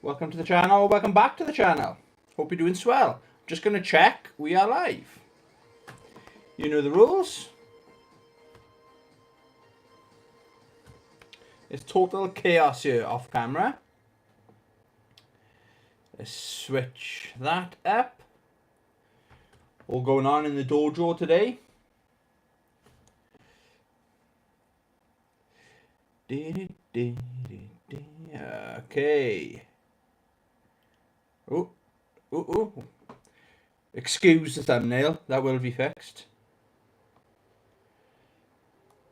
Welcome to the channel, welcome back to the channel. Hope you're doing swell. Just going to check we are live. You know the rules. It's total chaos here off camera. Let's switch that up. All going on in the dojo today. Okay. Oh. Excuse the thumbnail. That will be fixed.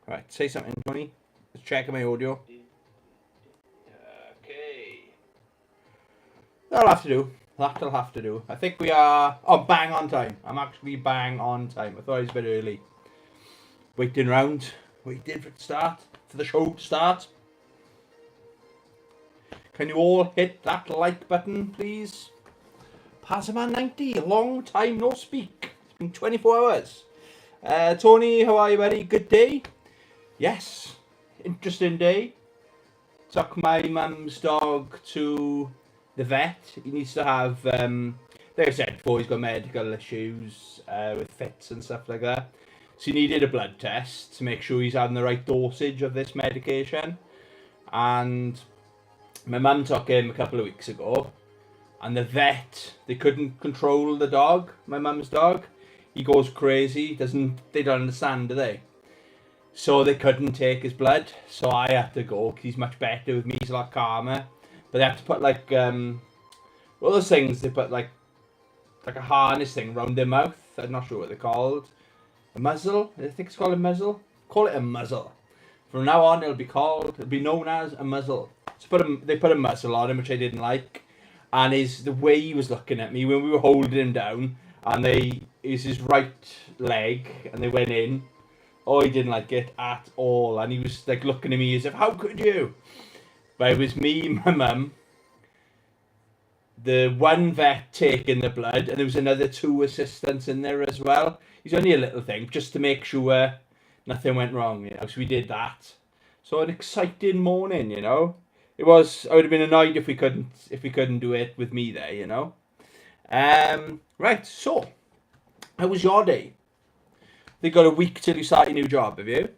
Right, say something, Tony. Let's check my audio. Okay. That'll have to do. That'll have to do. I think we are... Oh, bang on time. I'm actually bang on time. I thought it was a bit early. Waiting around. Waiting for it to start. For the show to start. Can you all hit that like button, please? Pazman90, long time no speak. It's been 24 hours. Tony, how are you, buddy? Good day? Yes. Interesting day. Took my mum's dog to the vet. He needs to have, like I said before, he's got medical issues with fits and stuff like that. So he needed a blood test to make sure he's having the right dosage of this medication. And my mum took him a couple of weeks ago. And the vet, they couldn't control the dog, my mum's dog. He goes crazy. They don't understand, do they? So they couldn't take his blood. So I had to go, because he's much better with me. He's a lot calmer. But they have to put like, all those things, they put like a harness thing around their mouth. I'm not sure what they're called. A muzzle? I think it's called a muzzle. Call it a muzzle. From now on, it'll be known as a muzzle. So they put a muzzle on him, which I didn't like. And the way he was looking at me when we were holding him down, and is his right leg, and they went in. Oh, he didn't like it at all, and he was like looking at me as if, how could you? But it was me, my mum, the one vet taking the blood, and there was another 2 assistants in there as well. It's only a little thing, just to make sure nothing went wrong, you know. So we did that. So an exciting morning, you know. It was. I would have been annoyed if we couldn't do it with me there, you know. Right. So, how was your day? You got a week till you start your new job, have you?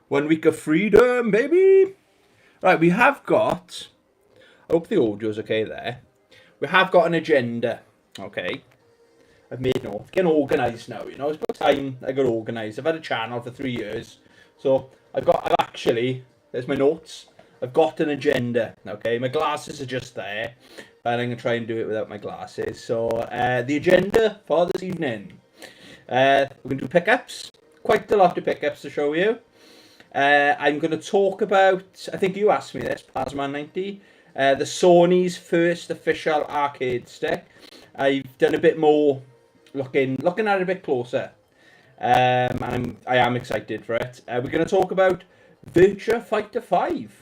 1 week of freedom, baby. Right. We have got. I hope the audio's okay there. We have got an agenda. Okay. I've made notes. Getting organised now, you know. It's about time I got organised. I've had a channel for 3 years, so I've actually. There's my notes. I've got an agenda, okay? My glasses are just there, but I'm going to try and do it without my glasses. So, the agenda for this evening. We're going to do pickups. Quite a lot of pickups to show you. I'm going to talk about, I think you asked me this, Pazman90, the Sony's first official arcade stick. I've done a bit more looking at it a bit closer. And I am excited for it. We're going to talk about Virtua Fighter 5.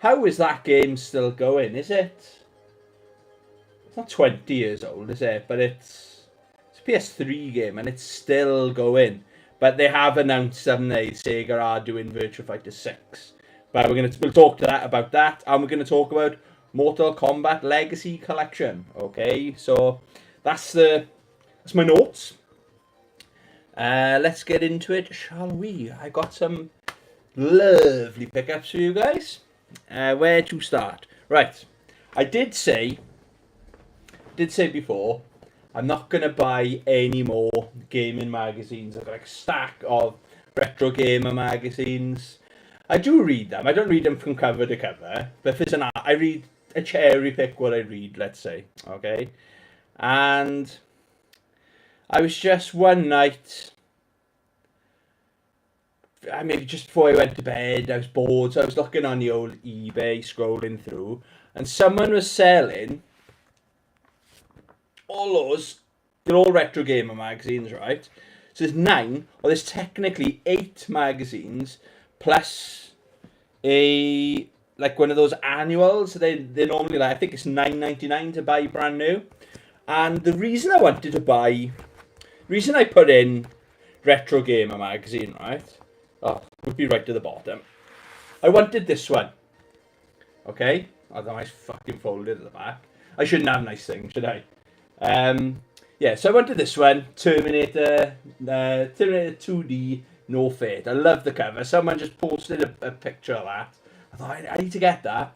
How is that game still going? Is it? It's not 20 years old, is it? But it's a PS3 game and it's still going. But they have announced, haven't they? Sega are doing Virtua Fighter 6. But we'll talk about that, and we're going to talk about Mortal Kombat Legacy Collection. Okay, so that's my notes. Let's get into it, shall we? I got some lovely pickups for you guys. Where to start? Right, I did say before, I'm not going to buy any more gaming magazines. I've got like a stack of retro gamer magazines. I do read them. I don't read them from cover to cover, but if there's I cherry pick what I read, let's say, okay? And I was just one night, maybe just before I went to bed, I was bored, so I was looking on the old eBay, scrolling through, and someone was selling all those, they're all retro gamer magazines, right? So there's technically 8 magazines, plus like one of those annuals. They're normally like, I think it's $9.99 to buy brand new. And the reason I put in retro gamer magazine, right? Oh, would be right to the bottom. I wanted this one. Okay? Oh, that nice fucking folded at the back. I shouldn't have nice things, should I? Yeah, so I wanted this one, Terminator 2D, No Fate. I love the cover. Someone just posted a picture of that. I thought, I need to get that.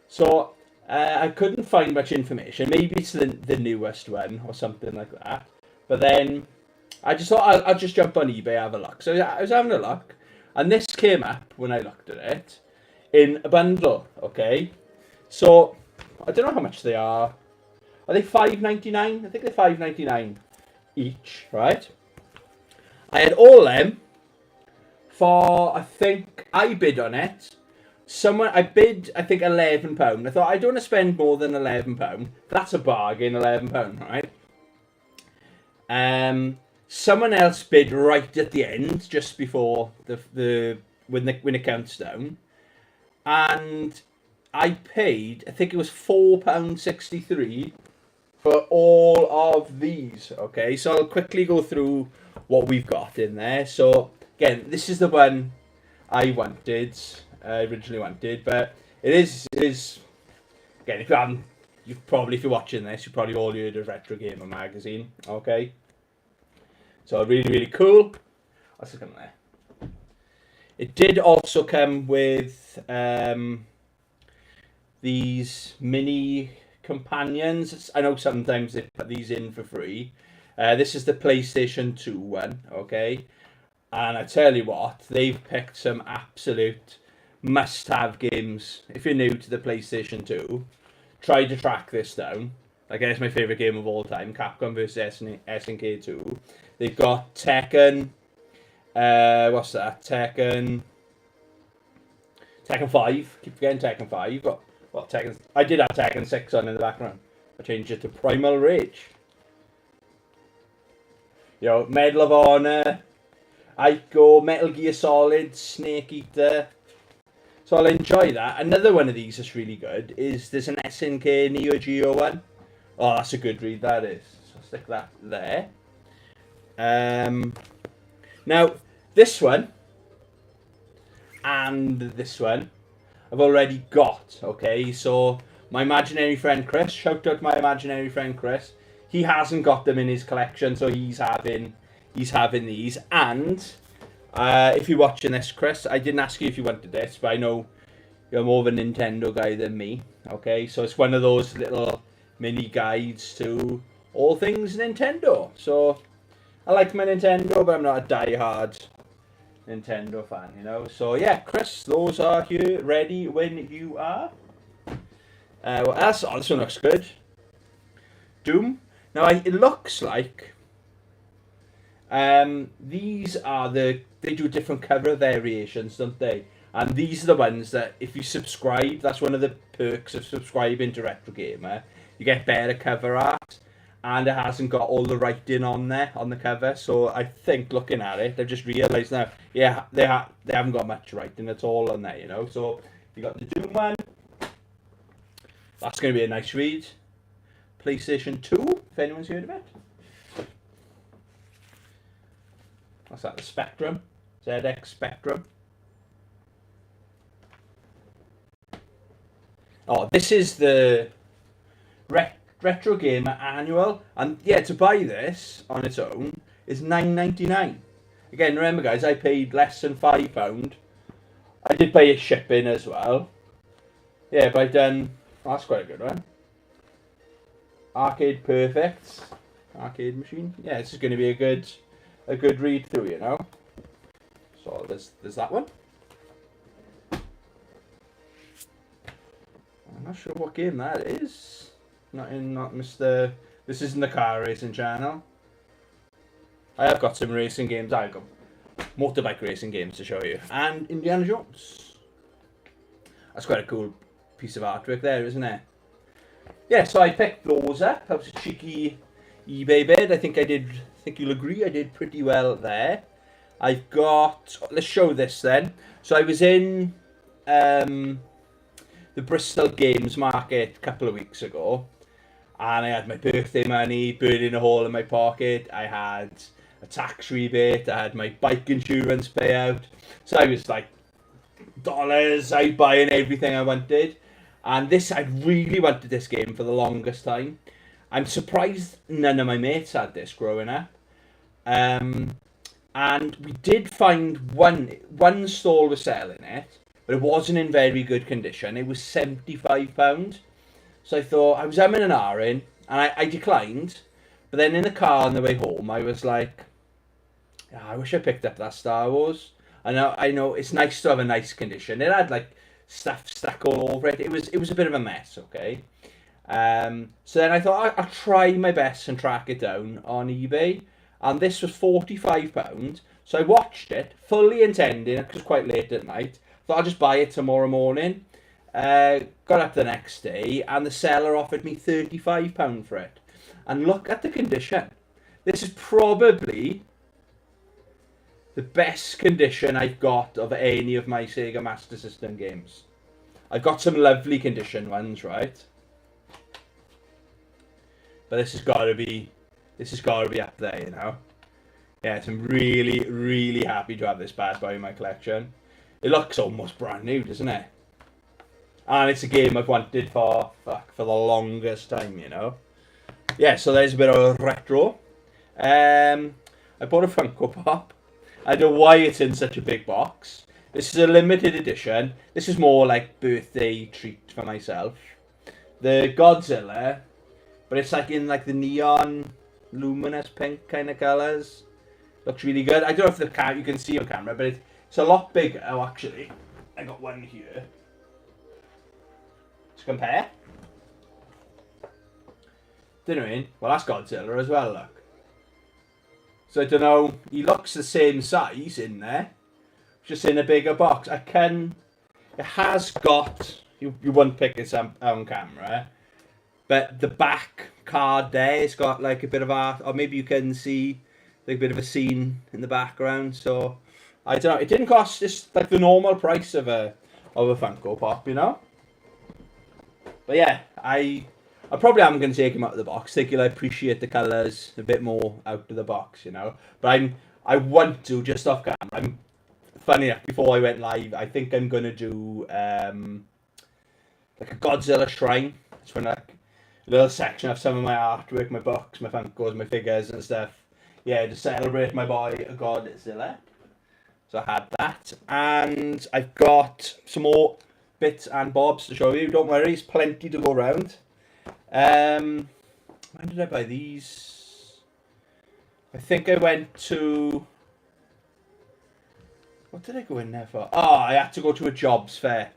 So I couldn't find much information. Maybe it's the newest one or something like that. But then I just thought I'll just jump on eBay, have a look. So I was having a look, and this came up when I looked at it in a bundle, okay? So I don't know how much they are. Are they $5.99? I think they're $5.99 each, right? I had all them for, I think, I bid on it. I bid, I think, £11. I thought, I don't want to spend more than £11. That's a bargain, £11, right? Someone else bid right at the end, just before when it counts down. And I paid, I think it was £4.63 for all of these. Okay, so I'll quickly go through what we've got in there. So again, this is the one I originally wanted, but it is again, if you're watching this, you've probably all heard of Retro Gamer magazine. Okay, so really, really cool. What's it coming there? It did also come with these mini companions. I know sometimes they put these in for free. This is the PlayStation 2 one, okay? And I tell you what, they've picked some absolute must-have games. If you're new to the PlayStation 2, try to track this down. Like, it's my favourite game of all time, Capcom vs SNK 2. They've got Tekken. What's that? Tekken 5. Keep forgetting Tekken 5. You've got Tekken. I did have Tekken 6 on in the background. I changed it to Primal Rage. Medal of Honor, Ico, Metal Gear Solid, Snake Eater. So I'll enjoy that. Another one of these that's really good is there's an SNK Neo Geo one. Oh, that's a good read, that is. So I'll stick that there. Now, this one and this one I've already got, okay? So my imaginary friend Chris, shout out to my imaginary friend Chris. He hasn't got them in his collection, so he's having these. And if you're watching this, Chris, I didn't ask you if you wanted this, but I know you're more of a Nintendo guy than me, okay? So it's one of those little mini guides to all things Nintendo. So I like my Nintendo, but I'm not a die-hard Nintendo fan, So yeah, Chris, those are here, ready when you are. What else? Oh, this one looks good. Doom. Now, it looks like these are they do different cover variations, don't they? And these are the ones that, if you subscribe, that's one of the perks of subscribing to Retro Gamer. You get better cover art, and it hasn't got all the writing on there, on the cover. So I think, looking at it, I've just realised now, yeah, they haven't got much writing at all on there, So you got the Doom one. That's going to be a nice read. PlayStation 2, if anyone's heard of it. What's that? The Spectrum. ZX Spectrum. Oh, this is the Retro Gamer Annual. And yeah, to buy this on its own is $9.99. Again, remember guys, I paid less than £5. I did pay a shipping as well. Yeah, but oh, that's quite a good one. Arcade Perfect. Arcade machine. Yeah, this is going to be a good read through, So there's that one. I'm not sure what game that is. Not Mr. This isn't the car racing channel. I have got some racing games. I've got motorbike racing games to show you. And Indiana Jones. That's quite a cool piece of artwork there, isn't it? Yeah, so I picked those up. That was a cheeky eBay bid. I think you'll agree I did pretty well there. I've got, let's show this then. So I was in the Bristol Games Market a couple of weeks ago, and I had my birthday money burning a hole in my pocket. I had a tax rebate. I had my bike insurance payout. So I was like, dollars, I buying everything I wanted. And this, I really wanted this game for the longest time. I'm surprised none of my mates had this growing up. Um, and we did find one stall was selling it, but it wasn't in very good condition. It was £75. So I thought, I was umming and ahhing, and I declined. But then in the car on the way home, I was like, "Ah, I wish I picked up that Star Wars. I know it's nice to have a nice condition. It had like stuff stuck all over it. It was a bit of a mess, okay. So then I thought I'll try my best and track it down on eBay, and this was £45. So I watched it, fully intending, it was quite late at night. Thought I'll just buy it tomorrow morning. Got up the next day, and the seller offered me £35 for it. And look at the condition. This is probably the best condition I've got of any of my Sega Master System games. I've got some lovely condition ones, right? But this has got to be up there, you know. Yes, I'm really, really happy to have this bad boy in my collection. It looks almost brand new, doesn't it? And it's a game I've wanted for the longest time, you know. Yeah, so there's a bit of a retro. I bought a Funko Pop. I don't know why it's in such a big box. This is a limited edition. This is more like birthday treat for myself. The Godzilla, but it's like in like the neon, luminous pink kind of colours. Looks really good. I don't know if you can see on camera, but it's a lot bigger. Oh, actually, I got one here. To compare. Do you know what I mean? Well, that's Godzilla as well, look. So I don't know, he looks the same size in there, just in a bigger box. It has got, you won't pick this up on camera, but the back card there, it's got like a bit of art, or maybe you can see like a bit of a scene in the background. So I don't know, it didn't cost just like the normal price of a Funko Pop, you know. But yeah, I probably am going to take him out of the box. I think you'll appreciate the colours a bit more out of the box, you know. But I want to, just off camera. Funny enough, before I went live, I think I'm going to do like a Godzilla shrine. It's when like a little section of some of my artwork, my books, my Funkos, my figures and stuff. Yeah, to celebrate my boy Godzilla. So I had that. And I've got some more bits and bobs to show you. Don't worry, there's plenty to go around. When did I buy these? I think I went to... What did I go in there for? Oh, I had to go to a jobs fair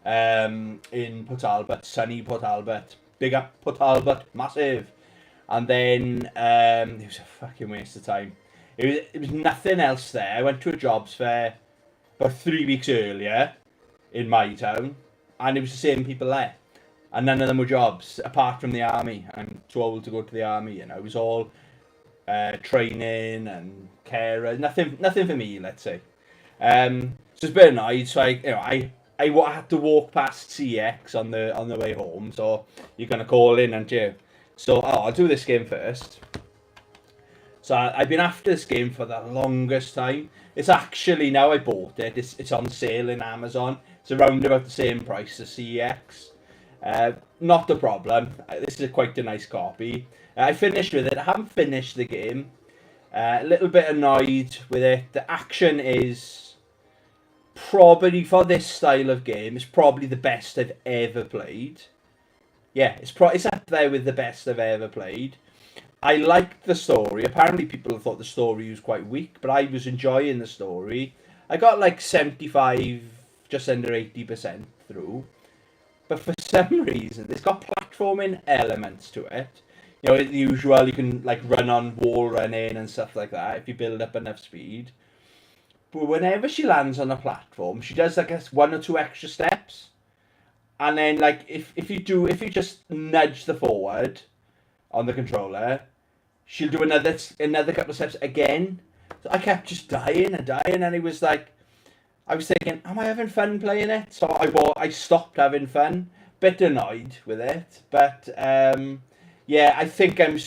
in Port Talbot, sunny Port Talbot. Big up Port Talbot, massive. And then it was a fucking waste of time. It was nothing else there. I went to a jobs fair about 3 weeks earlier in my town, and it was the same people there. And none of them were jobs, apart from the army. I'm too old to go to the army, you know. It was all training and care. Nothing for me, let's say. So it's a bit annoyed. So I had to walk past CX on the way home. So you're gonna call in, aren't you? So I'll do this game first. So I've been after this game for the longest time. It's actually, now I bought it, it's on sale in Amazon. It's around about the same price as CX. Not the problem. This is quite a nice copy. I finished with it. I haven't finished the game. A little bit annoyed with it. The action is probably, for this style of game, it's probably the best I've ever played. Yeah, it's up there with the best I've ever played. I liked the story. Apparently people thought the story was quite weak, but I was enjoying the story. I got like 75, just under 80% through. But for some reason, it's got platforming elements to it. You know, the usual, you can like run on wall running and stuff like that if you build up enough speed. But whenever she lands on a platform, she does like one or two extra steps. And then like if you just nudge the forward on the controller, she'll do another couple of steps again. So I kept just dying, and it was like, I was thinking, am I having fun playing it? So I stopped having fun. Bit annoyed with it, but yeah, I think I'm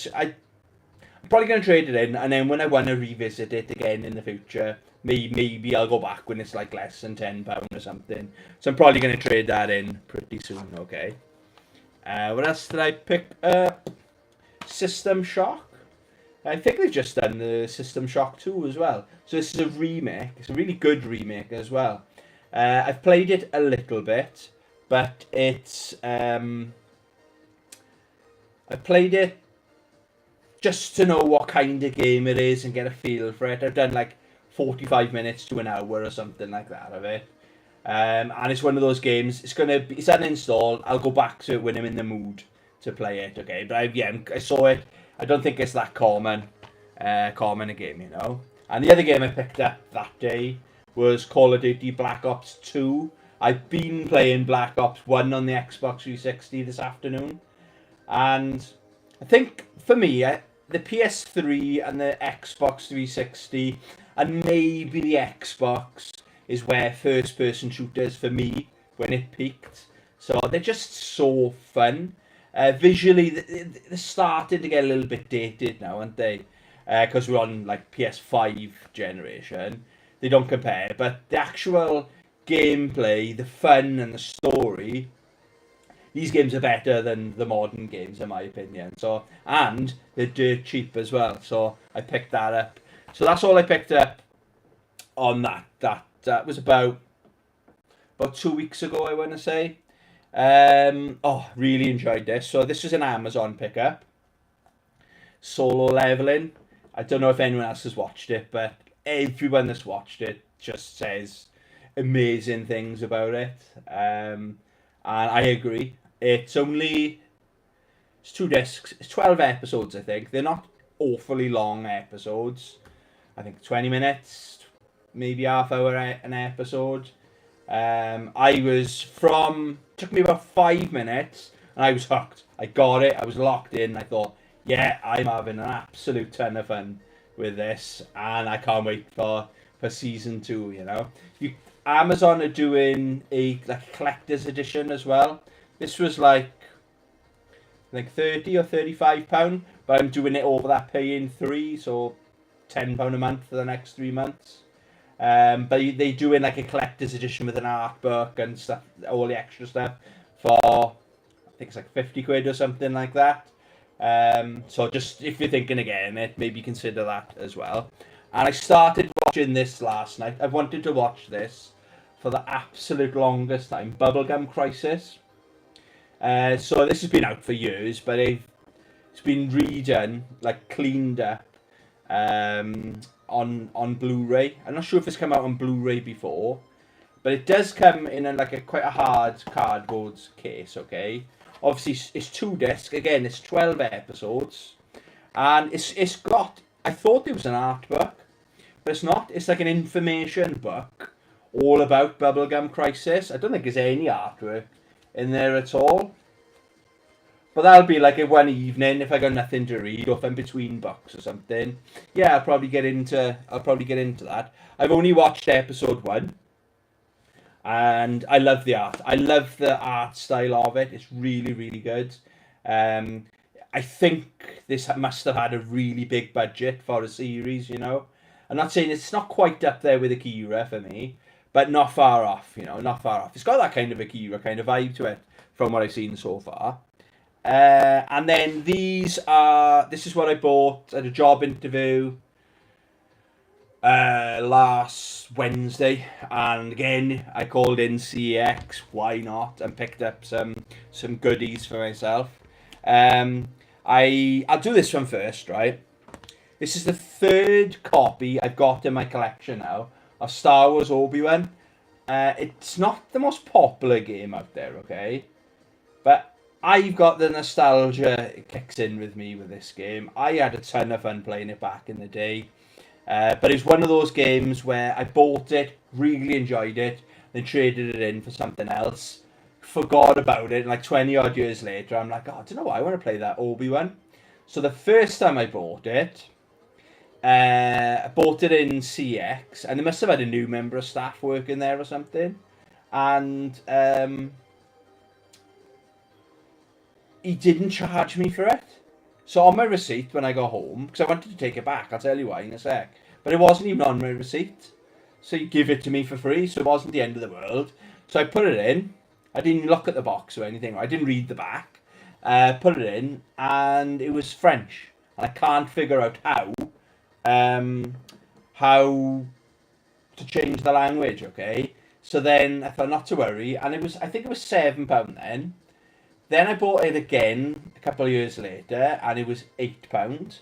probably going to trade it in, and then when I want to revisit it again in the future, maybe I'll go back when it's like less than £10 or something. So I'm probably going to trade that in pretty soon, okay? What else did I pick up? System Shock. I think they've just done the System Shock 2 as well. So this is a remake. It's a really good remake as well. I've played it a little bit, but it's... I played it just to know what kind of game it is and get a feel for it. I've done like 45 minutes to an hour or something like that of it. And it's one of those games, it's uninstalled. I'll go back to it when I'm in the mood to play it, okay? But I saw it. I don't think it's that common a game, you know? And the other game I picked up that day was Call of Duty Black Ops 2. I've been playing Black Ops 1 on the Xbox 360 this afternoon. And I think, for me, the PS3 and the Xbox 360, and maybe the Xbox, is where first-person shooters, for me, when it peaked. So they're just so fun. Visually, they're starting to get a little bit dated now, aren't they? Because we're on, like, PS5 generation. They don't compare. But the actual gameplay, the fun and the story, these games are better than the modern games, in my opinion. So, and they're dirt cheap as well. So I picked that up. So that's all I picked up on that. That was about 2 weeks ago, I want to say. Really enjoyed this. So this was an Amazon pickup. Solo Leveling. I don't know if anyone else has watched it, but everyone that's watched it just says amazing things about it. And I agree. It's 2 discs. It's 12 episodes, I think. They're not awfully long episodes. I think 20 minutes, maybe half hour an episode. Took me about 5 minutes, and I was hooked. I got it. I was locked in. I thought, yeah, I'm having an absolute ton of fun with this, and I can't wait for season 2, you know. Amazon are doing a collector's edition as well. This was like 30 or £35, but I'm doing it over that paying 3, so £10 a month for the next 3 months. But they doing like a collector's edition with an art book and stuff, all the extra stuff for, I think it's like 50 quid or something like that. So just if you're thinking again, maybe consider that as well. And I started watching this last night. I've wanted to watch this for the absolute longest time. Bubblegum Crisis. So this has been out for years, but it's been redone, like cleaned up, on Blu-ray. I'm not sure if it's come out on Blu-ray before, but it does come in quite a hard cardboard case, okay? Obviously, it's 2 discs. Again, it's 12 episodes, and it's got. I thought it was an art book, but it's not. It's like an information book, all about Bubblegum Crisis. I don't think there's any artwork in there at all. But that'll be like a one evening if I got nothing to read, or if I'm between books or something. Yeah, I'll probably get into that. I've only watched episode 1. And I love the art. I love the art style of it. It's really, really good. I think this must have had a really big budget for a series, you know. I'm not saying it's not quite up there with Akira for me, but not far off, you know, not far off. It's got that kind of Akira kind of vibe to it from what I've seen so far. And then this is what I bought at a job interview last Wednesday, and again I called in CEX, why not, and picked up some goodies for myself. I'll do this one first, right? This is the 3rd copy I've got in my collection now of Star Wars Obi-Wan. It's not the most popular game out there, okay? But I've got the nostalgia, it kicks in with me with this game. I had a ton of fun playing it back in the day. But it's one of those games where I bought it, really enjoyed it, then traded it in for something else, forgot about it, and like 20 odd years later, I'm like, I don't know why I want to play that Obi-Wan. So the first time I bought it, I bought it in CX, and they must have had a new member of staff working there or something, and he didn't charge me for it. So on my receipt when I got home, because I wanted to take it back, I'll tell you why in a sec, but it wasn't even on my receipt. So he gave it to me for free, so it wasn't the end of the world. So I put it in. I didn't look at the box or anything. I didn't read the back. Put it in, and it was French. And I can't figure out how to change the language, okay? So then I thought not to worry, and I think it was £7 then. Then I bought it again a couple of years later, and it was £8,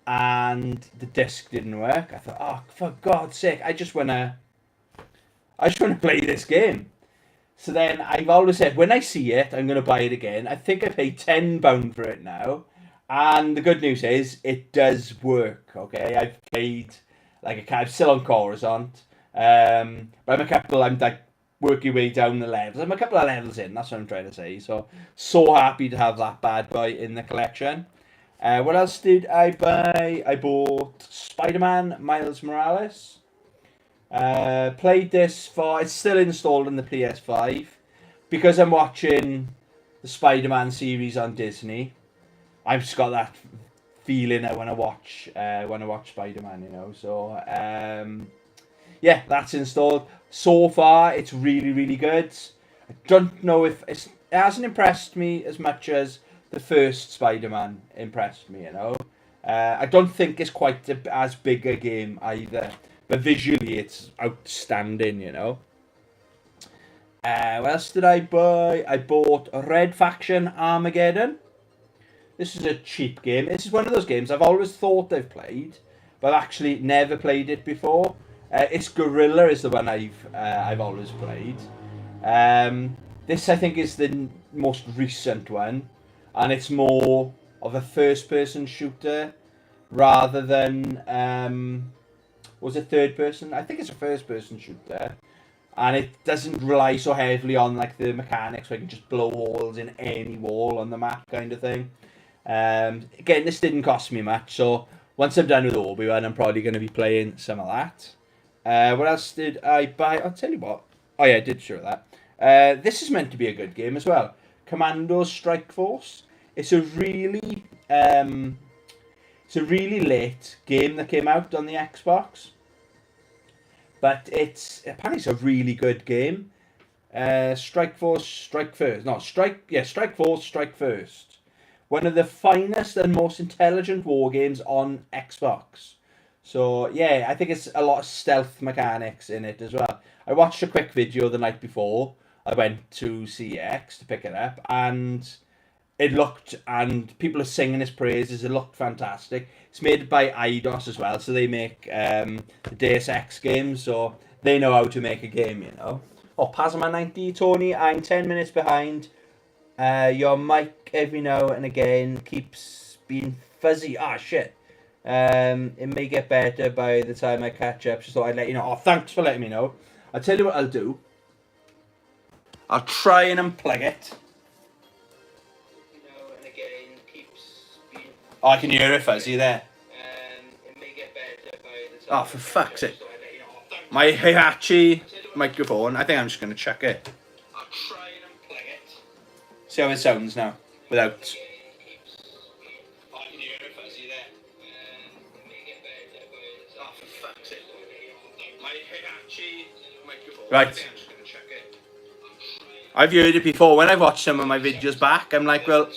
and the disc didn't work. I thought, oh, for God's sake, I just wanna play this game. So then I've always said, when I see it, I'm gonna buy it again. I think I paid £10 for it now, and the good news is it does work. Okay, I've played I'm still on Coruscant. But I'm like working way down the levels. I'm a couple of levels in. That's what I'm trying to say. So happy to have that bad boy in the collection. What else did I buy? I bought Spider-Man Miles Morales. Played this it's still installed on the PS5 because I'm watching the Spider-Man series on Disney. I've just got that feeling when I watch Spider-Man, you know. So yeah, that's installed. So far, it's really, really good. I don't know if it hasn't impressed me as much as the first Spider-Man impressed me, you know. I don't think it's quite as big a game either, but visually it's outstanding, you know. What else did I buy? I bought Red Faction Armageddon. This is a cheap game. This is one of those games I've always thought I've played, but I've actually never played it before. It's Guerrilla is the one I've always played. This I think is the most recent one, and it's more of a first-person shooter rather than was it third person? I think it's a first-person shooter, and it doesn't rely so heavily on like the mechanics where you can just blow holes in any wall on the map kind of thing. Again, this didn't cost me much, so once I'm done with Obi-Wan, I'm probably going to be playing some of that. What else did I buy? I'll tell you what. Oh yeah, I did show that. This is meant to be a good game as well. Commandos Strike Force. It's a really late game that came out on the Xbox, but apparently it's a really good game. Strike Force Strike First. No, Strike Force Strike First. One of the finest and most intelligent war games on Xbox. So yeah, I think it's a lot of stealth mechanics in it as well. I watched a quick video the night before. I went to CEX to pick it up, and people are singing its praises. It looked fantastic. It's made by Eidos as well, so they make the Deus Ex games, so they know how to make a game, you know. Oh, Pazman 90, Tony, I'm 10 minutes behind. Your mic every now and again keeps being fuzzy. Ah, shit. It may get better by the time I catch up. Just thought I'd let you know. Oh, thanks for letting me know. I'll tell you what I'll do. I'll try and unplug it. And again, keeps being... Oh, I can hear it fuzzy there. It may get better by the time... Oh, for fuck's sake. My Heihachi microphone, I think I'm just going to chuck it. I'll try and unplug it. See how it sounds now, without... Right. I've heard it before. When I've watched some of my videos back, I'm like, well,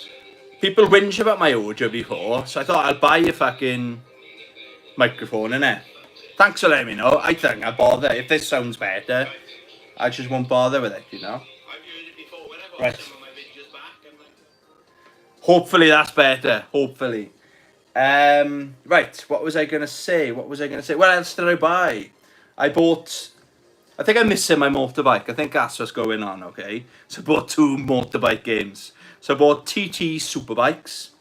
people whinge about my audio before, so I thought I'll buy a fucking microphone, innit? Thanks for letting me know. I think I'll bother. If this sounds better, I just won't bother with it, you know? Right. Hopefully that's better. Hopefully. Right. What was I going to say? What else did I buy? I think I'm missing my motorbike. I think that's what's going on, okay? So I bought 2 motorbike games. So I bought TT Superbikes.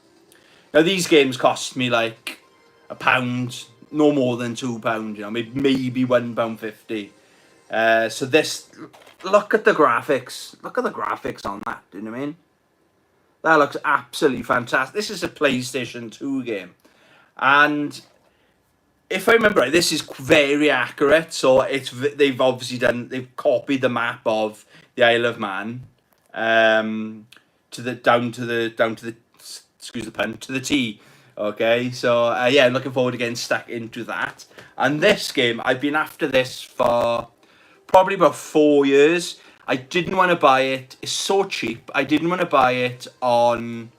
Now these games cost me like £1, no more than £2, you know, maybe £1.50. So this, look at the graphics. Look at the graphics on that, do you know what I mean? That looks absolutely fantastic. This is a PlayStation 2 game. And if I remember right, this is very accurate. So they've copied the map of the Isle of Man to the excuse the pun, to the T. Okay, so yeah, I'm looking forward to getting stuck into that. And this game, I've been after this for probably about 4 years. I didn't want to buy it. It's so cheap. I didn't want to buy it on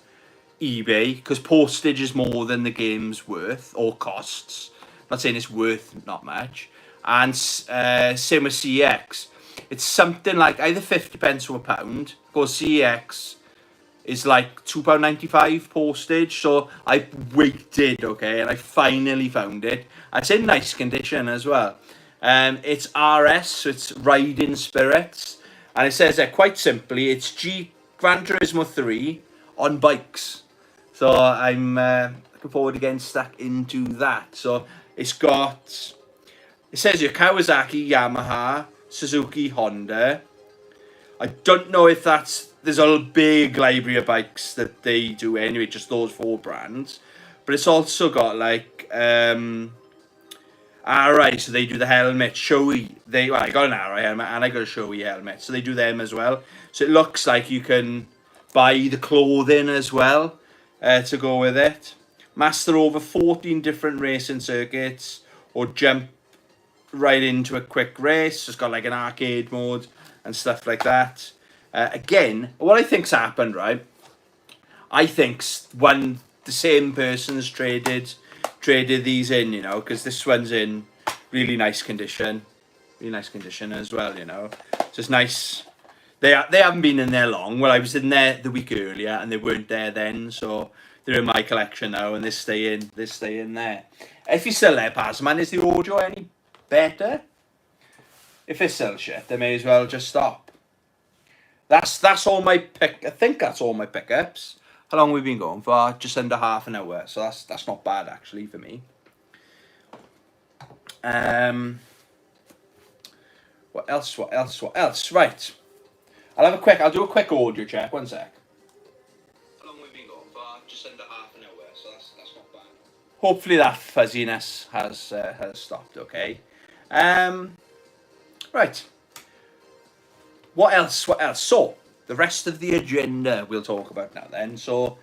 eBay because postage is more than the game's worth or costs. I'm not saying it's worth not much. And same with CEX. It's something like either 50 pence or £1. Because CEX is like £2.95 postage. So I waited, okay, and I finally found it. It's in nice condition as well. It's RS, so it's Riding Spirits. And it says there quite simply, it's Gran Turismo 3 on bikes. So I'm looking forward to getting stuck into that. So it says here Kawasaki, Yamaha, Suzuki, Honda. I don't know if there's a big library of bikes that they do anyway, just those 4 brands. But it's also got like, Arai, so they do the helmet. Shoei, I got an Arai helmet and I got a Shoei helmet, so they do them as well. So it looks like you can buy the clothing as well to go with it. Master over 14 different racing circuits or jump right into a quick race. It's got like an arcade mode and stuff like that. Again, what I think's happened, right? I think the same person's traded these in, you know, because this one's in really nice condition as well, you know. So it's nice. They haven't been in there long. Well, I was in there the week earlier and they weren't there then, so they're in my collection now and they stay in there. If you're still there, Pazman, is the audio any better? If it's still shit, they may as well just stop. That's all my I think that's all my pickups. How long have we been going for? Just under half an hour, so that's not bad actually for me. What else? Right. I'll do a quick audio check. 1 sec. How long have we been going for? Just under half an hour, so that's not bad. Hopefully that fuzziness has stopped. Okay. Right. What else? So, the rest of the agenda we'll talk about now then. So,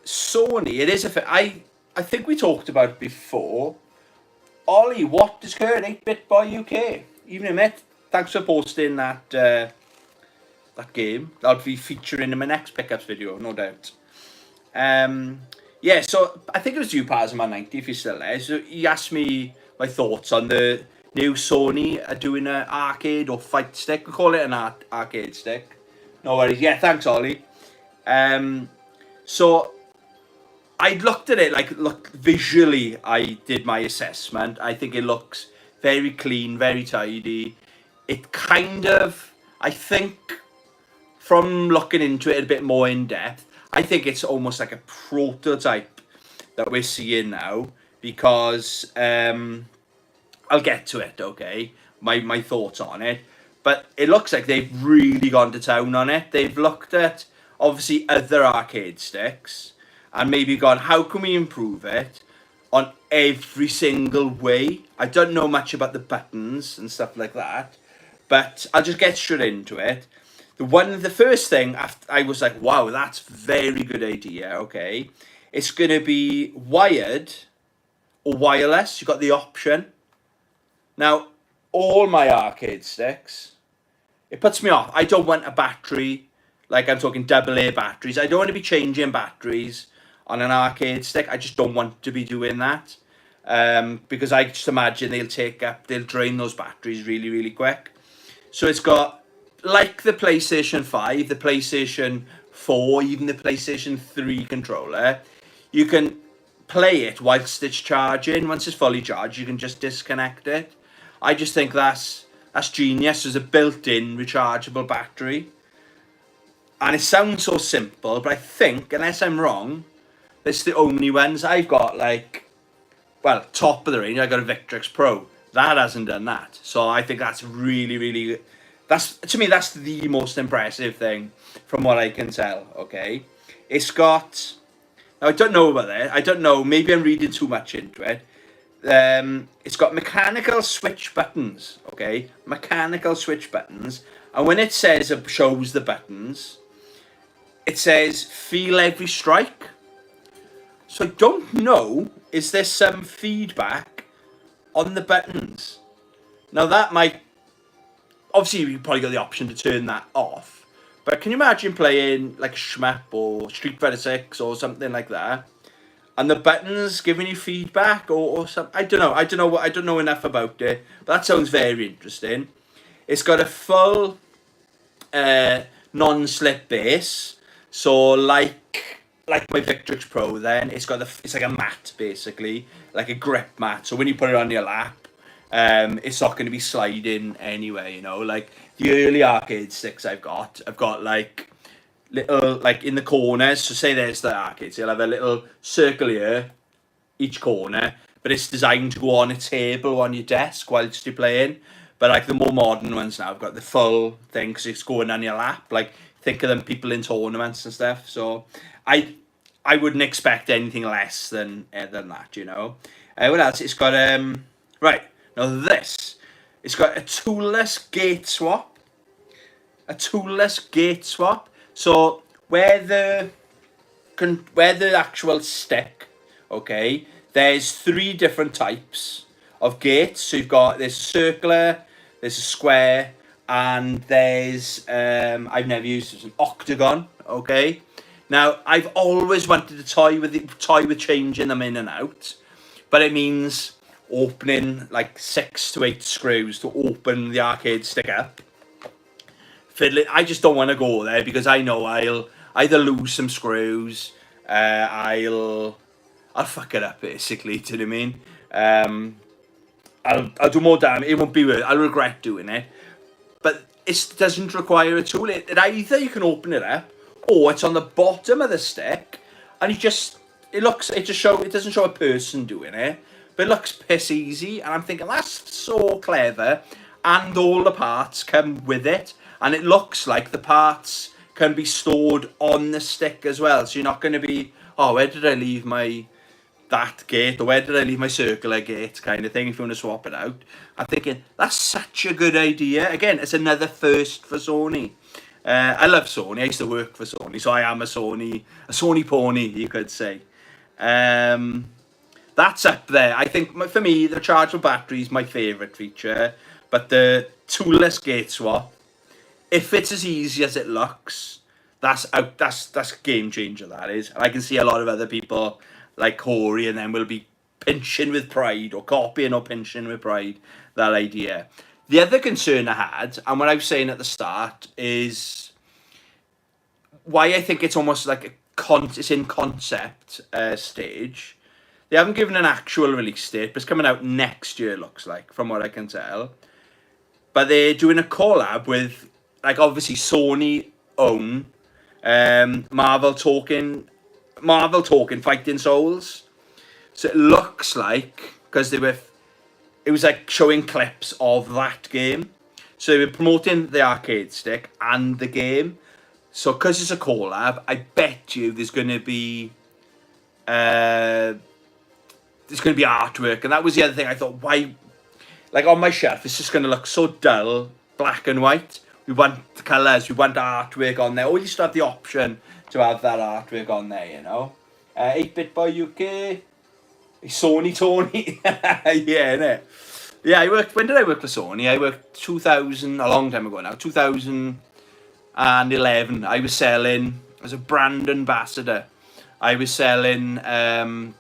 Sony, it is I think we talked about it before. Ollie, what does current 8-Bit Boy UK? Evening, mate. Thanks for posting that game. That'll be featuring in my next pickups video, no doubt. Yeah, so I think it was you, Pazman90, if you're still there. So he asked me my thoughts on the new Sony are doing an arcade or fight stick. We call it an arcade stick. No worries. Yeah, thanks, Ollie. So I looked at it, visually, I did my assessment. I think it looks very clean, very tidy. It kind of, I think, from looking into it a bit more in depth, I think it's almost like a prototype that we're seeing now because I'll get to it, okay? My thoughts on it. But it looks like they've really gone to town on it. They've looked at, obviously, other arcade sticks and maybe gone, how can we improve it on every single way? I don't know much about the buttons and stuff like that, but I'll just get straight into it. The first thing, I was like, wow, that's very good idea, okay? It's going to be wired or wireless. You've got the option. Now, all my arcade sticks, it puts me off. I don't want a battery, like I'm talking AA batteries. I don't want to be changing batteries on an arcade stick. I just don't want to be doing that. Because I just imagine they'll drain those batteries really, really quick. So it's got, like the PlayStation 5, the PlayStation 4, even the PlayStation 3 controller, you can play it whilst it's charging. Once it's fully charged, you can just disconnect it. I just think that's genius. There's a built-in rechargeable battery. And it sounds so simple, but I think, unless I'm wrong, it's the only ones I've got, top of the range. I got a Victrix Pro. That hasn't done that. So I think that's really, really, to me, that's the most impressive thing from what I can tell, okay? It's got, now I don't know about that. I don't know, maybe I'm reading too much into it. It's got mechanical switch buttons, okay? Mechanical switch buttons. And when it shows the buttons, it says, feel every strike. So I don't know is there some feedback on the buttons? Now that might, obviously you probably got the option to turn that off, but can you imagine playing like Shmup or Street Fighter 6 or something like that, and the buttons giving you feedback or something? I don't know enough about it, but that sounds very interesting. It's got a full non-slip base, so like my Victrix Pro, then it's like a mat basically, like a grip mat. So when you put it on your lap, it's not going to be sliding anyway. You know, like the early arcade sticks I've got like little, like in the corners. So say there's the arcade, so you'll have a little circle here, each corner, but it's designed to go on a table on your desk whilst you're playing. But like the more modern ones now, I've got the full thing because it's going on your lap. Like think of them people in tournaments and stuff. So I wouldn't expect anything less than that, you know. What else? It's got right now this. It's got a toolless gate swap. A toolless gate swap. So where the actual stick, okay, there's 3 different types of gates. So you've got this circular, there's a square, and there's I've never used it, an octagon. Okay, now I've always wanted to toy with changing them in and out, but it means opening like 6 to 8 screws to open the arcade stick up. Fiddling, I just don't want to go there because I know I'll either lose some screws, I'll fuck it up basically. Do you know what I mean? I'll do more damage. It won't be worth it. I'll regret doing it. But it doesn't require a tool. It either you can open it up, or it's on the bottom of the stick, and it doesn't show a person doing it, but it looks piss easy. And I'm thinking that's so clever, and all the parts come with it, and it looks like the parts can be stored on the stick as well. So you're not going to be, oh, where did I leave that gate, or where did I leave my circular gate kind of thing, if you want to swap it out. I'm thinking that's such a good idea. Again, it's another first for Sony. I love Sony. I used to work for Sony, so I am a Sony pony, you could say. That's up there. I think for me, the rechargeable battery is my favourite feature, but the toolless gate swap, if it's as easy as it looks, that's a game changer, that is. And I can see a lot of other people like Corey and then will be pinching with pride, or copying or pinching with pride, that idea. The other concern I had, and what I was saying at the start, is why I think it's almost like it's in concept stage. They haven't given an actual release date, but it's coming out next year, looks like, from what I can tell. But they're doing a collab with, like, obviously Sony own Marvel talking Fighting Souls. So it looks like, because it was like showing clips of that game. So they were promoting the arcade stick and the game. So because it's a collab, I bet you there's going to be artwork. And that was the other thing. I thought, why, like on my shelf, it's just going to look so dull, black and white. We want the colours, we want artwork on there. Or you still have the option to have that artwork on there, you know. 8-Bit Boy UK, Sony Tony. Yeah, innit? Yeah, when did I work for Sony? I worked 2000, a long time ago now, 2011. I was selling, as a brand ambassador, I was selling Sony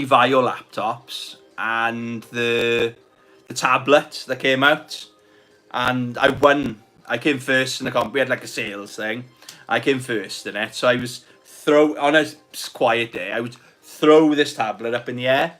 Vaio laptops and the tablet that came out. And I won. I came first in the comp. We had like a sales thing. I came first in it. So I was on a quiet day, I would throw this tablet up in the air.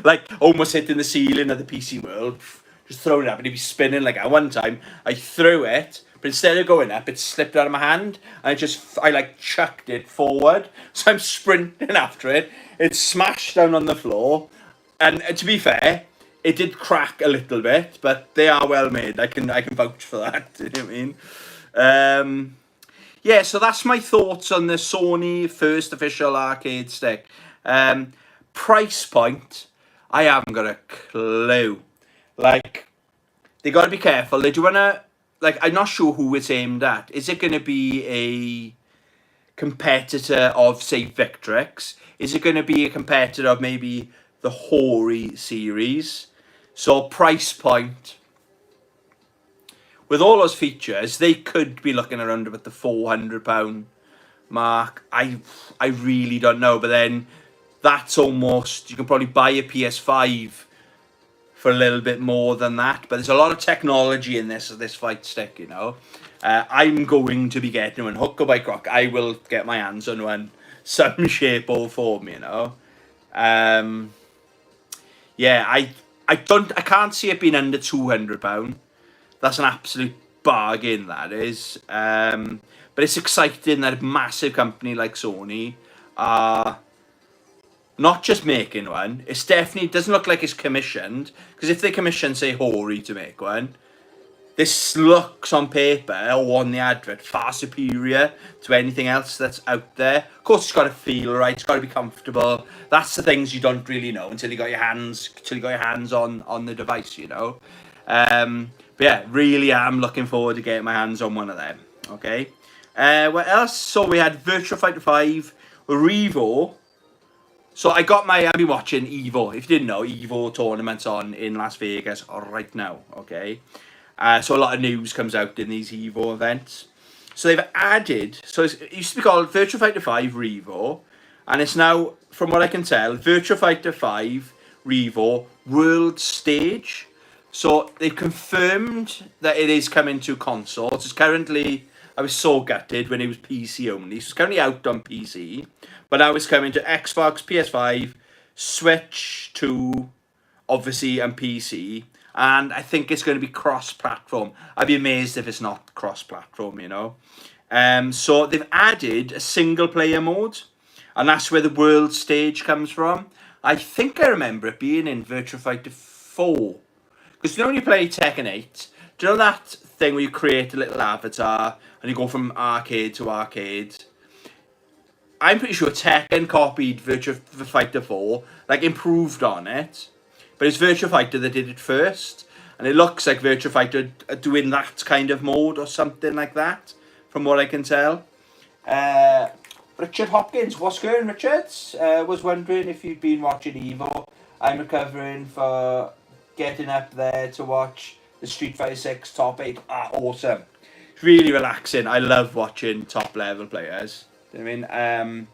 Like almost hitting the ceiling of the PC world. Just throw it up and it'd be spinning like that. One time I threw it, but instead of going up, it slipped out of my hand. And I like chucked it forward. So I'm sprinting after it. It smashed down on the floor. And to be fair, it did crack a little bit, but they are well made. I can vouch for that. You know what I mean? Yeah, so that's my thoughts on the Sony first official arcade stick. Price point, I haven't got a clue. Like, they got to be careful. They do want to, like, I'm not sure who it's aimed at. Is it going to be competitor of, say, Victrix? Is it going to be a competitor of maybe the Hori series? So price point, with all those features, they could be looking around about the £400 mark. I really don't know, but then that's almost, you can probably buy a PS5 for a little bit more than that. But there's a lot of technology in this fight stick, you know. I'm going to be getting one, hook or by crook. I will get my hands on one, some shape or form, you know. Yeah, I can't see it being under £200. That's an absolute bargain, that is. But it's exciting that a massive company like Sony are not just making one. It's definitely doesn't look like it's commissioned, because if they commission, say, Hori to make one, this looks on paper or on the advert far superior to anything else that's out there. Of course, it's got to feel right. It's got to be comfortable. That's the things you don't really know until you got your hands on the device, you know. But yeah, really am looking forward to getting my hands on one of them. Okay. What else? So we had Virtua Fighter 5, Revo. So I've been watching EVO. If you didn't know, EVO tournament's on in Las Vegas right now. Okay. So a lot of news comes out in these EVO events. So they've added, so it used to be called Virtua Fighter 5 Revo, and it's now, from what I can tell, Virtua Fighter 5 Revo World Stage. So they've confirmed that it is coming to consoles. It's currently, I was so gutted when it was PC only. So it's currently out on PC, but now it's coming to Xbox, PS5, Switch 2, obviously, and PC. And I think it's going to be cross-platform. I'd be amazed if it's not cross-platform, you know. So they've added a single-player mode, and that's where the world stage comes from. I think I remember it being in Virtua Fighter 4. Because you know when you play Tekken 8, do you know that thing where you create a little avatar and you go from arcade to arcade? I'm pretty sure Tekken copied Virtua Fighter 4, like improved on it. But it's Virtua Fighter that did it first. And it looks like Virtua Fighter doing that kind of mode or something like that, from what I can tell. Richard Hopkins, what's going on, Richard? Was wondering if you'd been watching EVO. I'm recovering for getting up there to watch the Street Fighter 6 top 8. Awesome. It's really relaxing. I love watching top level players. You know what I mean?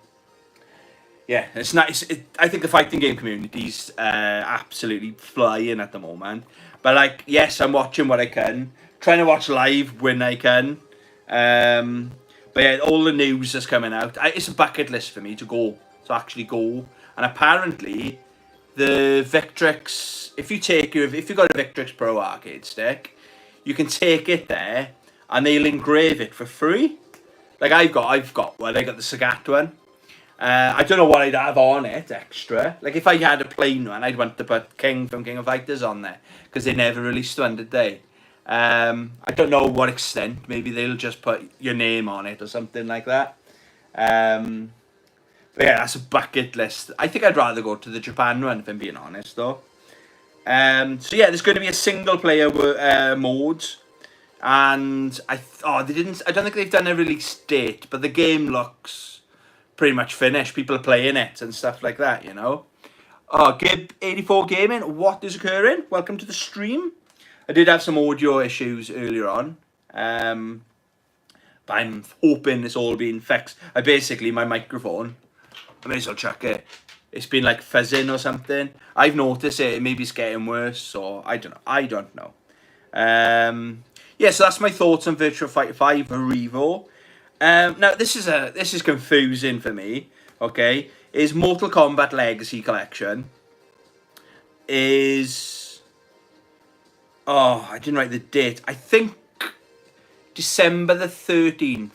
Yeah, it's nice. I think the fighting game community's absolutely flying at the moment. But like, yes, I'm watching what I can, trying to watch live when I can. But yeah, all the news that's coming out, it's a bucket list for me to actually go. And apparently, the Victrix, if you've got a Victrix Pro arcade stick, you can take it there and they'll engrave it for free. Like I've got one. I got the Sagat one. I don't know what I'd have on it extra. Like if I had a plain one, I'd want to put King from King of Fighters on there, because they never released one, did they? I don't know what extent. Maybe they'll just put your name on it or something like that. But yeah, that's a bucket list. I think I'd rather go to the Japan one, if I'm being honest, though. So yeah, there's going to be a single player mode, and I don't think they've done a release date, but the game looks pretty much finished. People are playing it and stuff like that, you know. Gib84 Gaming, what is occurring? Welcome to the stream. I did have some audio issues earlier on, but I'm hoping it's all been fixed. My microphone, I may as well chuck it. It's been like fizzing or something. I've noticed it. Maybe it's getting worse, so I don't know. Yeah, so that's my thoughts on Virtua Fighter 5 Revo. Now this is confusing for me. Okay, is Mortal Kombat Legacy Collection is I didn't write the date. I think December the 13th.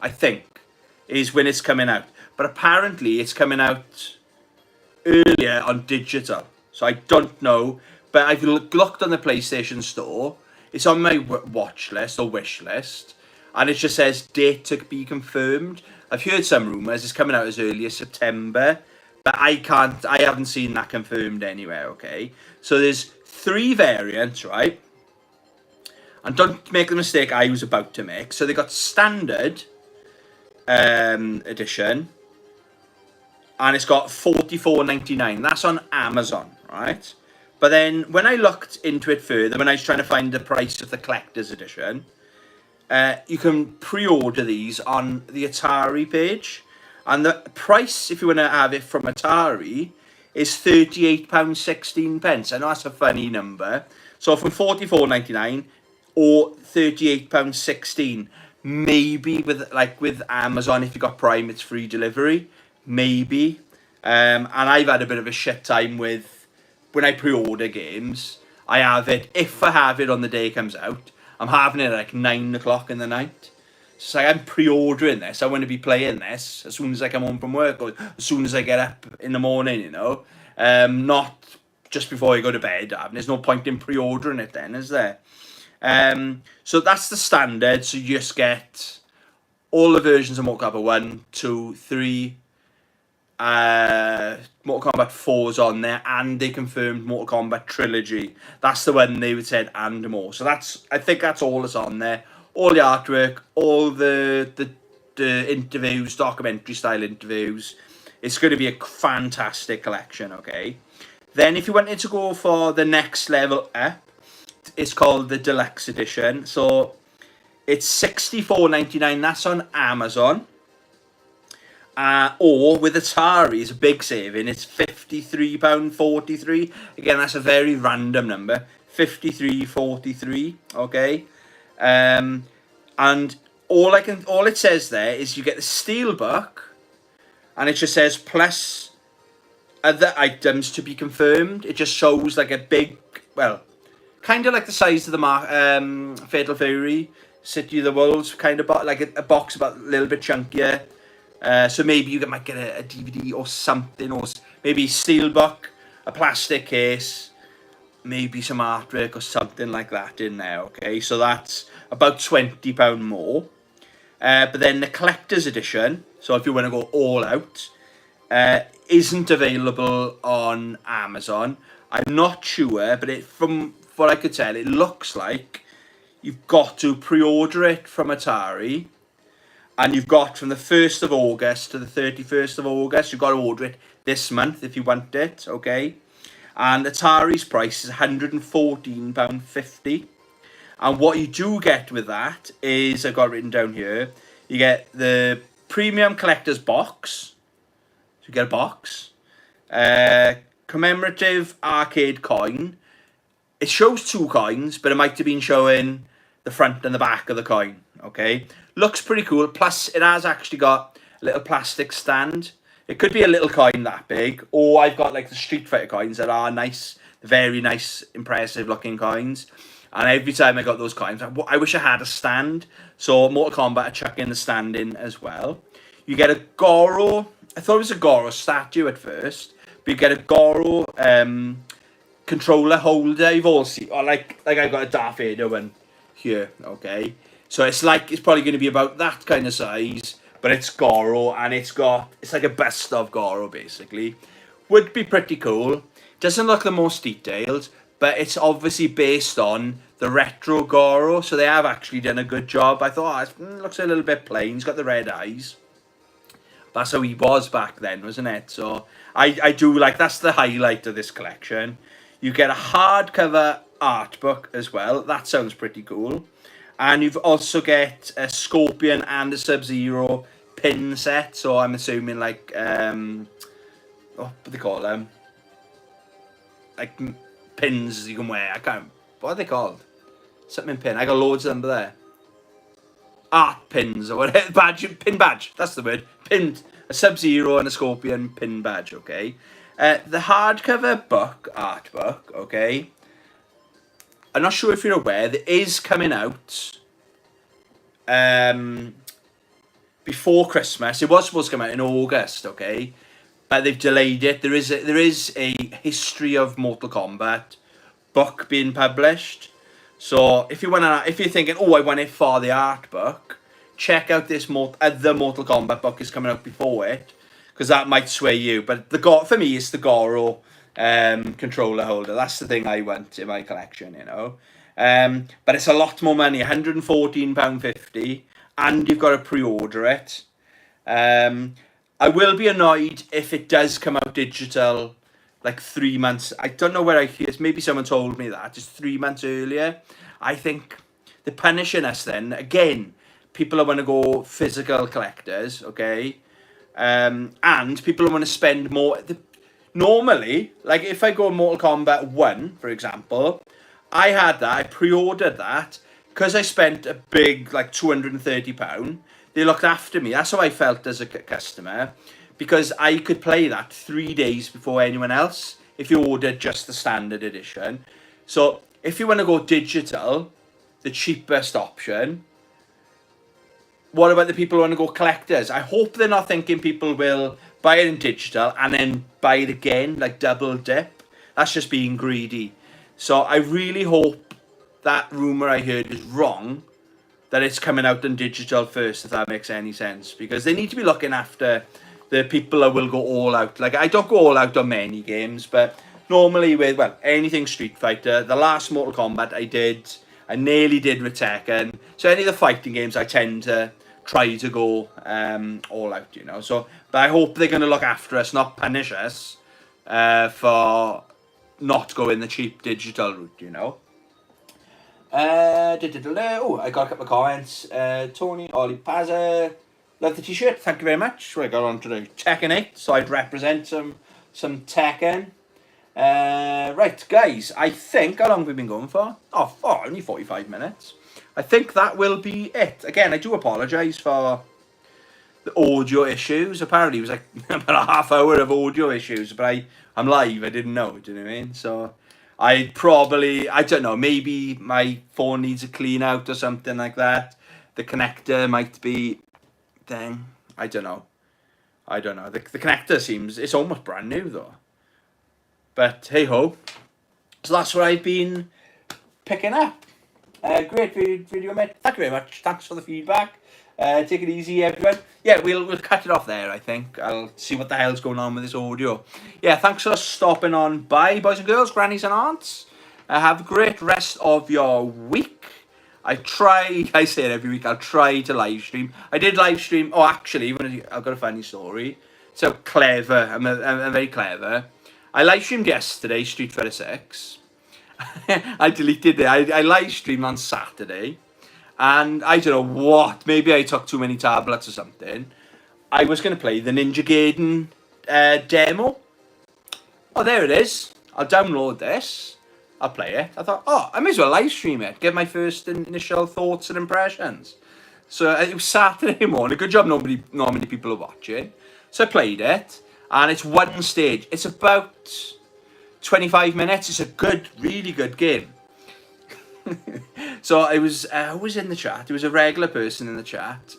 I think is when it's coming out, but apparently it's coming out earlier on digital. So I don't know, but I've looked on the PlayStation Store. It's on my watch list or wish list. And it just says date to be confirmed. I've heard some rumours it's coming out as early as September, but I haven't seen that confirmed anywhere, okay? So there's 3 variants, right? And don't make the mistake I was about to make. So they got standard, edition, and it's got $44.99. That's on Amazon, right? But then when I looked into it further, when I was trying to find the price of the collector's edition, you can pre-order these on the Atari page, and the price, if you want to have it from Atari, is £38.16. I know that's a funny number. So from £44.99 or £38.16. Maybe with Amazon, if you got Prime, it's free delivery. Maybe. And I've had a bit of a shit time with when I pre-order games. I have it, if I have it on the day it comes out, I'm having it at like 9 o'clock in the night. So I'm pre-ordering this. I want to be playing this as soon as I come home from work, or as soon as I get up in the morning, you know. Not just before I go to bed. There's no point in pre-ordering it then, is there? So that's the standard. So you just get all the versions of Mortal Kombat 1, 2, 3, Mortal Kombat 4's on there, and they confirmed Mortal Kombat Trilogy. That's the one they would said and more. So I think that's all that's on there. All the artwork, all the interviews, documentary style interviews. It's going to be a fantastic collection, okay? Then if you wanted to go for the next level up, it's called the Deluxe Edition. So it's $64.99. That's on Amazon. Or with Atari, it's a big saving. It's £53.43. Again, that's a very random number. £53.43. Okay. And all it says there is you get the steelbook, and it just says plus other items to be confirmed. It just shows like a big, well, kind of like the size of the Fatal Fury, City of the Wolves, kind of like a box about a little bit chunkier. So maybe you might get a DVD or something, or maybe steelbook, a plastic case, maybe some artwork or something like that in there, okay? So that's about £20 more. But then the collector's edition, so if you want to go all out, isn't available on Amazon. I'm not sure, but from what I could tell, it looks like you've got to pre-order it from Atari. And you've got from the 1st of August to the 31st of August, you've got to order it this month if you want it, okay? And Atari's price is £114.50. And what you do get with that is, I've got it written down here, you get the Premium Collector's Box. So you get a box. Commemorative Arcade Coin. It shows 2 coins, but it might have been showing the front and the back of the coin, okay? Looks pretty cool. Plus, it has actually got a little plastic stand. It could be a little coin that big, or I've got like the Street Fighter coins that are nice, very nice, impressive looking coins. And every time I got those coins, I wish I had a stand. So Mortal Kombat are chucking the stand in as well. You get a Goro. I thought it was a Goro statue at first, but you get a Goro controller holder. You've all seen, or like I got a Darth Vader one here, okay? So it's probably going to be about that kind of size, but it's Goro, and it's like a bust of Goro basically. Would be pretty cool. Doesn't look the most detailed, but it's obviously based on the retro Goro, so they have actually done a good job. I thought, it looks a little bit plain. He's got the red eyes. That's how he was back then, wasn't it? So I do like, that's the highlight of this collection. You get a hardcover art book as well. That sounds pretty cool. And you've also get a Scorpion and a Sub-Zero pin set. So I'm assuming like, what do they call them? Like pins you can wear. What are they called? Something pin. I got loads of them there. Art pins or whatever. Pin badge. That's the word. Pinned. A Sub-Zero and a Scorpion pin badge, okay? The hardcover book, art book, okay? I'm not sure if you're aware, there is coming out before Christmas. It was supposed to come out in August, okay? But they've delayed it. There is a history of Mortal Kombat book being published. So if you're thinking, oh, I want it for the art book, check out this the Mortal Kombat book is coming out before it, because that might sway you. But for me, it's the Goro controller holder. That's the thing I want in my collection, you know. But it's a lot more money, £114.50, and you've got to pre-order it. I will be annoyed if it does come out digital like 3 months. I don't know where I hear it. Maybe someone told me that just 3 months earlier. I think they're punishing us then. Again, people want to go physical collectors, okay? And people want to spend more. Normally, like if I go Mortal Kombat 1, for example, I pre-ordered that because I spent a big, like £230. They looked after me. That's how I felt as a customer, because I could play that 3 days before anyone else if you ordered just the standard edition. So if you want to go digital, the cheapest option, what about the people who want to go collectors? I hope they're not thinking people will buy it in digital and then buy it again, like double dip. That's just being greedy. So I really hope that rumour I heard is wrong, that it's coming out in digital first, if that makes any sense. Because they need to be looking after the people that will go all out. Like, I don't go all out on many games, but normally with, well, anything Street Fighter, the last Mortal Kombat I nearly did with Tekken. So any of the fighting games, I tend to try to go all out, you know. So, but I hope they're going to look after us, not punish us for not going the cheap digital route, you know. Oh, I got a couple of comments. Tony Ollie Pazza, love the t-shirt, thank you very much. So I got on to the Tekken 8, so I'd represent some Tekken. Right, guys, I think, how long have we been going for? Oh, only 45 minutes. I think that will be it. Again, I do apologise for the audio issues. Apparently, it was like about a half hour of audio issues, but I'm live, I didn't know, do you know what I mean? So I don't know, maybe my phone needs a clean out or something like that. The connector might be thing. I don't know. The connector seems, it's almost brand new though. But hey ho. So that's what I've been picking up. Great video, mate. Thank you very much. Thanks for the feedback. Take it easy, everyone. Yeah, we'll cut it off there, I think. I'll see what the hell's going on with this audio. Yeah, thanks for stopping on by, boys and girls, grannies and aunts. Have a great rest of your week. I say it every week, I'll try to live stream. I did live stream. Oh, actually, I've got a funny story. So clever. I'm very clever. I live streamed yesterday, Street Fighter 6. I deleted it. I live streamed on Saturday. And I don't know what. Maybe I took too many tablets or something. I was going to play the Ninja Gaiden demo. Oh, there it is. I'll download this. I'll play it. I thought, I may as well live stream it. Get my first initial thoughts and impressions. So it was Saturday morning. Good job not many people are watching. So I played it. And it's one stage. It's about 25 minutes. It's a good, really good game. So it was, who was in the chat? It was a regular person in the chat.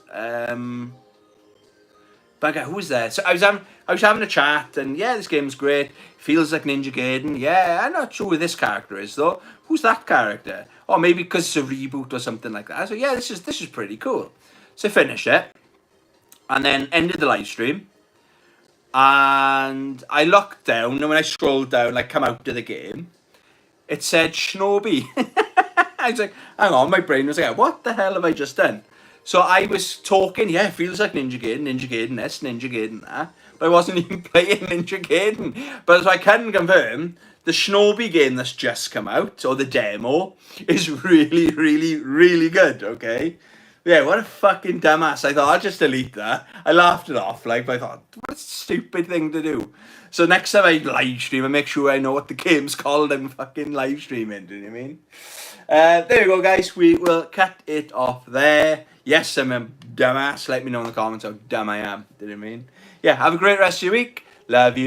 But who was there? So I was having a chat, and yeah, this game's great. Feels like Ninja Gaiden. Yeah, I'm not sure who this character is though. Who's that character? Or maybe because it's a reboot or something like that. So yeah, this is pretty cool. So I finished it, and then ended the live stream. And I looked down, and when I scrolled down, like come out of the game, it said Shinobi. I was like, hang on, my brain was like, what the hell have I just done? So I was talking, yeah, it feels like Ninja Gaiden this, Ninja Gaiden that. But I wasn't even playing Ninja Gaiden. But so I can confirm, the Shinobi game that's just come out, or the demo, is really, really, really good, okay? Yeah, what a fucking dumbass. I thought, I'll just delete that. I laughed it off, like, but I thought, what a stupid thing to do. So next time I live stream, I make sure I know what the game's called I'm fucking live streaming, do you know what I mean? There you go, guys. We will cut it off there. Yes, I'm a dumbass. Let me know in the comments how dumb I am, do you know what I mean? Yeah, have a great rest of your week. Love you.